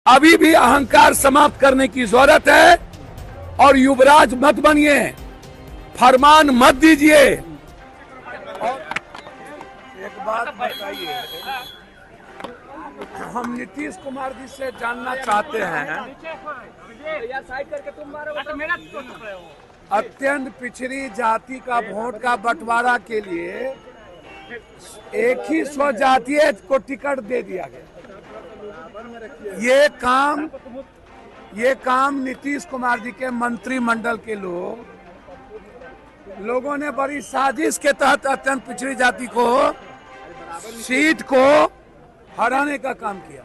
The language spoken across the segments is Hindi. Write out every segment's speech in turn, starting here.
अभी भी अहंकार समाप्त करने की जरूरत है और युवराज मत बनिए, फरमान मत दीजिए। और एक बात बताइए, हम नीतीश कुमार जी से जानना चाहते हैं, अत्यंत पिछड़ी जाति का वोट का बंटवारा के लिए एक ही स्वजातीय को टिकट दे दिया गया। ये काम नीतीश कुमार जी के मंत्रिमंडल के लोगों ने बड़ी साजिश के तहत अत्यंत पिछड़ी जाति को सीट को हराने का काम किया।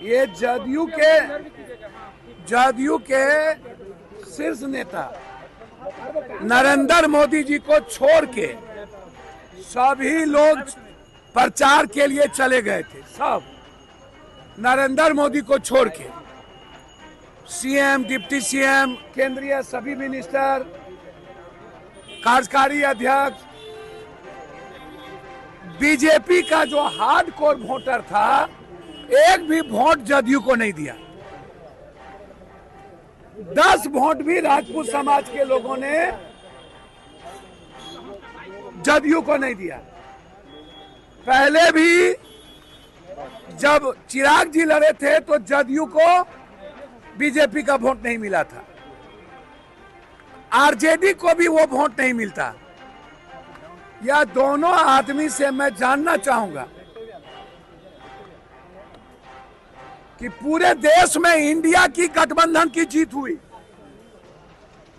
ये जदयू के शीर्ष नेता नरेंद्र मोदी जी को छोड़ के सभी लोग प्रचार के लिए चले गए थे। सब नरेंद्र मोदी को छोड़ के सीएम, डिप्टी सीएम, केंद्रीय सभी मिनिस्टर, कार्यकारी अध्यक्ष, बीजेपी का जो हार्डकोर वोटर था, एक भी वोट जदयू को नहीं दिया। 10 वोट भी राजपूत समाज के लोगों ने जदयू को नहीं दिया। पहले भी जब चिराग जी लड़े थे तो जदयू को बीजेपी का वोट नहीं मिला था, आरजेडी को भी वो वोट नहीं मिलता। यह दोनों आदमी से मैं जानना चाहूंगा कि पूरे देश में इंडिया की गठबंधन की जीत हुई।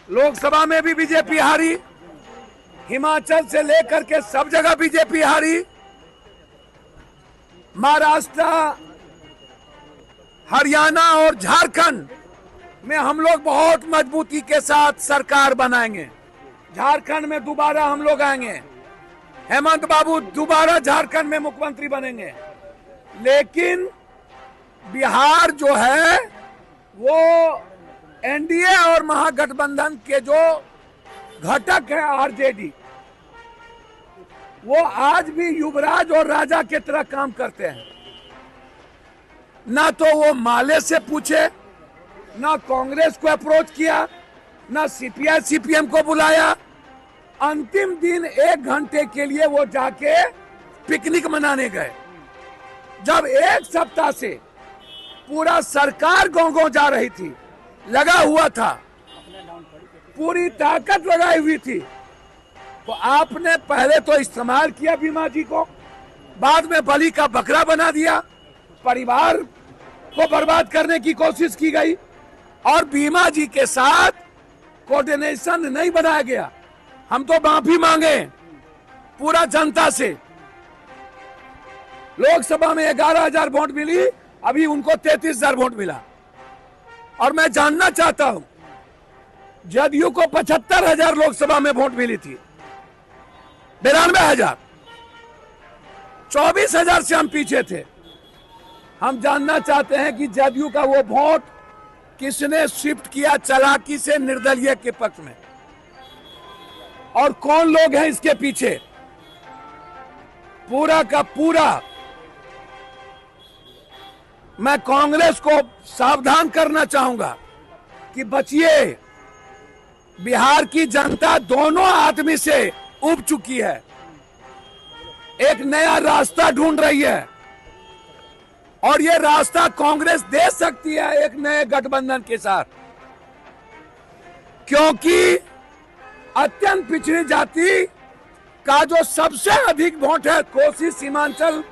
लोकसभा में भी बीजेपी हारी, हिमाचल से लेकर के सब जगह बीजेपी हारी, महाराष्ट्र, हरियाणा और झारखंड में हम लोग बहुत मजबूती के साथ सरकार बनाएंगे। झारखंड में दोबारा हम लोग आएंगे, हेमंत बाबू दोबारा झारखंड में मुख्यमंत्री बनेंगे। लेकिन बिहार जो है वो एनडीए और महागठबंधन के जो घटक है आरजेडी, वो आज भी युवराज और राजा की तरह काम करते हैं। ना तो वो माले से पूछे, ना कांग्रेस को अप्रोच किया, ना सीपीआई सीपीएम को बुलाया। अंतिम दिन 1 घंटे के लिए वो जाके पिकनिक मनाने गए, जब 1 सप्ताह से पूरा सरकार गांव-गांव जा रही थी, लगा हुआ था, पूरी ताकत लगाई हुई थी। तो आपने पहले तो इस्तेमाल किया बीमा जी को, बाद में बलि का बकरा बना दिया, परिवार को बर्बाद करने की कोशिश की गई और बीमा जी के साथ कोऑर्डिनेशन नहीं बनाया गया। हम तो माफी मांगे पूरा जनता से। लोकसभा में 11,000 वोट मिली, अभी उनको 33,000 वोट मिला। और मैं जानना चाहता हूं, जदयू को 75,000 लोकसभा में वोट मिली थी, 92,000, 24,000 से हम पीछे थे। हम जानना चाहते हैं कि जदयू का वो वोट किसने शिफ्ट किया चालाकी से निर्दलीय के पक्ष में, और कौन लोग हैं इसके पीछे। पूरा का पूरा मैं कांग्रेस को सावधान करना चाहूंगा कि बचिए। बिहार की जनता दोनों आदमी से उब चुकी है, एक नया रास्ता ढूंढ रही है और ये रास्ता कांग्रेस दे सकती है एक नए गठबंधन के साथ, क्योंकि अत्यंत पिछड़ी जाति का जो सबसे अधिक वोट है कोसी, सीमांचल,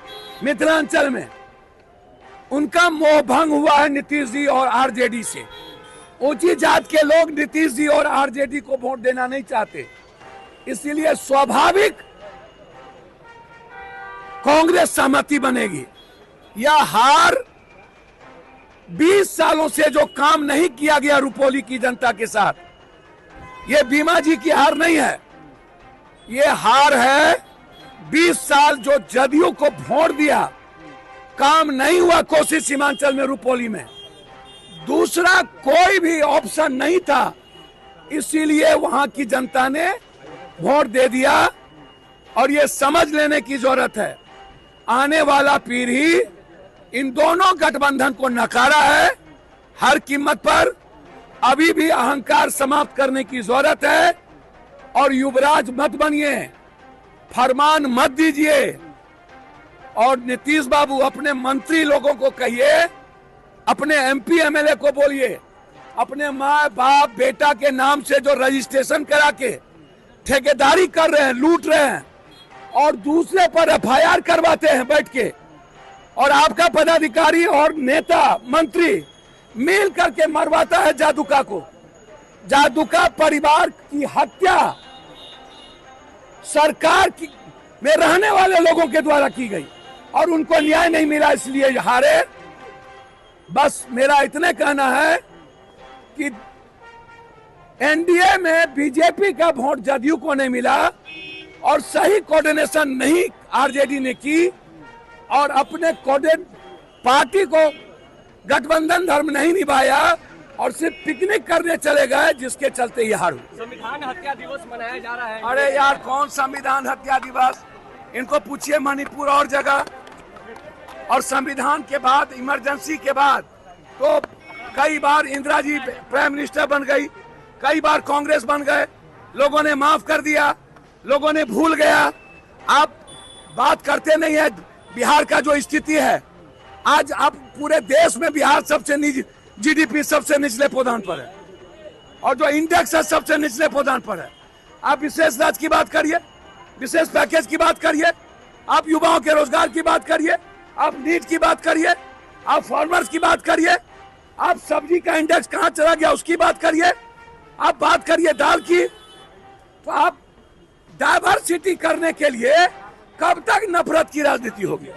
मिथिलांचल में, उनका मोह भंग हुआ है नीतीश जी और आरजेडी से। ऊंची जात के लोग नीतीश जी और आरजेडी को वोट देना नहीं चाहते, इसलिए स्वाभाविक कांग्रेस सहमति बनेगी। यह हार 20 सालों से जो काम नहीं किया गया रुपौली की जनता के साथ, यह बीमा जी की हार नहीं है, यह हार है 20 साल जो जदयू को वोट दिया, काम नहीं हुआ कोसी सीमांचल में, रुपौली में, दूसरा कोई भी ऑप्शन नहीं था, इसीलिए वहां की जनता ने वोट दे दिया। और ये समझ लेने की जरूरत है, आने वाला पीढ़ी इन दोनों गठबंधन को नकारा है हर कीमत पर। अभी भी अहंकार समाप्त करने की जरूरत है और युवराज मत बनिए, फरमान मत दीजिए। और नीतीश बाबू अपने मंत्री लोगों को कहिए, अपने एमपी एमएलए को बोलिए, अपने माँ बाप बेटा के नाम से जो रजिस्ट्रेशन करा के ठेकेदारी कर रहे हैं, लूट रहे हैं और दूसरे पर एफआईआर करवाते हैं बैठ के, और आपका पदाधिकारी और नेता मंत्री मिल करके मरवाता है जादुका को। जादुका परिवार की हत्या सरकार की में रहने वाले लोगों के द्वारा की गई और उनको न्याय नहीं मिला, इसलिए हारे। बस मेरा इतने कहना है कि एनडीए में बीजेपी का वोट जदयू को नहीं मिला और सही कोऑर्डिनेशन नहीं आरजेडी ने की और अपने पार्टी को गठबंधन धर्म नहीं निभाया और सिर्फ पिकनिक करने चले गए, जिसके चलते ये हार हुई। संविधान हत्या दिवस मनाया जा रहा है। अरे यार, कौन संविधान हत्या दिवस? इनको पूछिए मणिपुर और जगह। और संविधान के बाद, इमरजेंसी के बाद तो कई बार इंदिरा जी प्राइम मिनिस्टर बन गई, कई बार कांग्रेस बन गए, लोगों ने माफ कर दिया, लोगों ने भूल गया। आप बात करते नहीं है बिहार का जो स्थिति है। आज आप पूरे देश में बिहार सबसे जीडीपी सबसे निचले पदान पर है और जो इंडेक्स है सबसे निचले पदान पर है। आप विशेष राज्य की बात करिए, विशेष पैकेज की बात करिए, आप युवाओं के रोजगार की बात करिए, आप नीट की बात करिए, आप फार्मर्स की बात करिए, आप सब्जी का इंडेक्स कहां चला गया उसकी बात करिए, आप बात करिए दाल की। तो आप डाइवर्सिटी करने के लिए कब तक नफरत की राजनीति होगी?